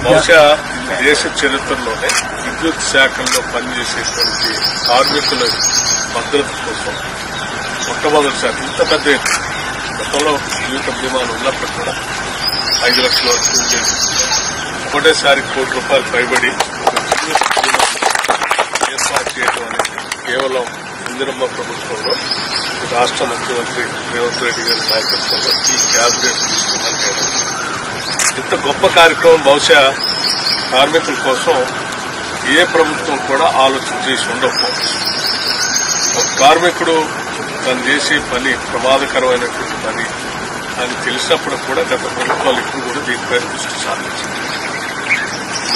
బహుశా దేశ చరిత్రలోనే విద్యుత్ శాఖల్లో పనిచేసేటువంటి కార్మికుల భద్రత కోసం మొట్టమొదటిసారి ఇంత పెద్ద గతంలో జీవిత బీమాలు ఉన్నప్పుడు కూడా 5 లక్షల వరకు ఉండేది. ఒకటేసారి ₹1 కోటి పైబడి ఏర్పాటు చేయడం అనేది కేవలం ఇందిరమ్మ ప్రభుత్వంలో రాష్ట్ర ముఖ్యమంత్రి రేవంత్ రెడ్డి గారి నాయకత్వంలో ఈ క్యాబినెట్ తీసుకున్నారు. ఇంత గొప్ప కార్యక్రమం బహుశా కార్మికుల కోసం ఏ ప్రభుత్వం కూడా ఆలోచన చేసి ఉండకపోవచ్చు. ఒక కార్మికుడు తను చేసే పని ప్రమాదకరమైనటువంటి పని అని తెలిసినప్పుడు కూడా గత ప్రభుత్వాలు ఇప్పుడు కూడా దీనిపై దృష్టి సారించింది.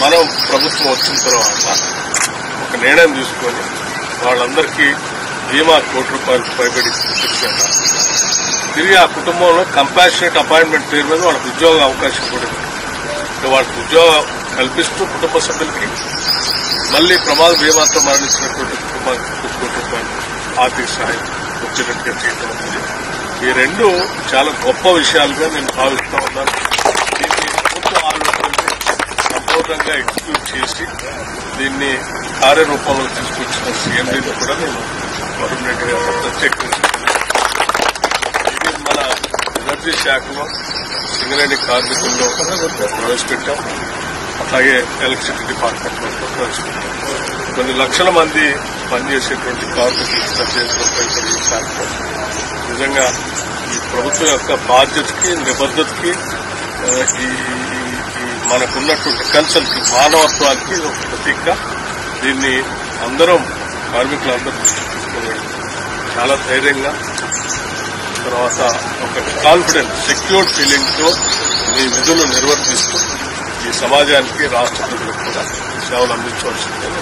మనం ప్రభుత్వం వచ్చిన తర్వాత ఒక నిర్ణయం తీసుకొని వాళ్ళందరికీ బీమా ₹1 కోటి పైబడి ఇచ్చాక తిరిగి ఆ కుటుంబంలో కంపాషనేట్ అపాయింట్మెంట్ పేరు మీద వాళ్ళకి ఉద్యోగ అవకాశం కూడా వాళ్ళకి ఉద్యోగం కల్పిస్తూ కుటుంబ సభ్యులకి మళ్లీ ప్రమాద బీమాతో మరణించినటువంటి కుటుంబానికి ₹1 కోటి ఆర్థిక సహాయం వచ్చేటట్టుగా చేయడం అనేది ఈ రెండు చాలా గొప్ప విషయాలుగా నేను భావిస్తా ఉన్నాను. దీన్ని ప్రభుత్వ ఆలోచనని సంపూర్ణంగా ఎగ్జిక్యూట్ చేసి దీన్ని కార్యరూపంలో తీసుకొచ్చిన సీఎండీని కూడా నేను వరుణ్ రెడ్డి గారు ప్రత్యేకించి ఇది మన ఎనర్జీ శాఖలో సింగరేణి కార్మికుల్లో ప్రవేశపెట్టాం. అట్లాగే ఎలక్ట్రిసిటీ డిపార్ట్మెంట్ లో ప్రవేశపెట్టాం. కొన్ని లక్షల మంది పనిచేసేటువంటి కార్మికులకు పనిచేసిన శాఖలో నిజంగా ఈ ప్రభుత్వం యొక్క బాధ్యతకి నిబద్ధతకి ఈ మనకున్నటువంటి కన్సల్కి మానవత్వానికి ఒక ప్రతీక. దీన్ని అందరం కార్మికులందరూ తీసుకుని చాలా ధైర్యంగా తర్వాత ఒక కాన్ఫిడెంట్ సెక్యూర్డ్ ఫీలింగ్ తో మీ విధులు నిర్వర్తిస్తూ ఈ సమాజానికి రాష్ట్ర ప్రజలకు కూడా సేవలు అందించవలసిందని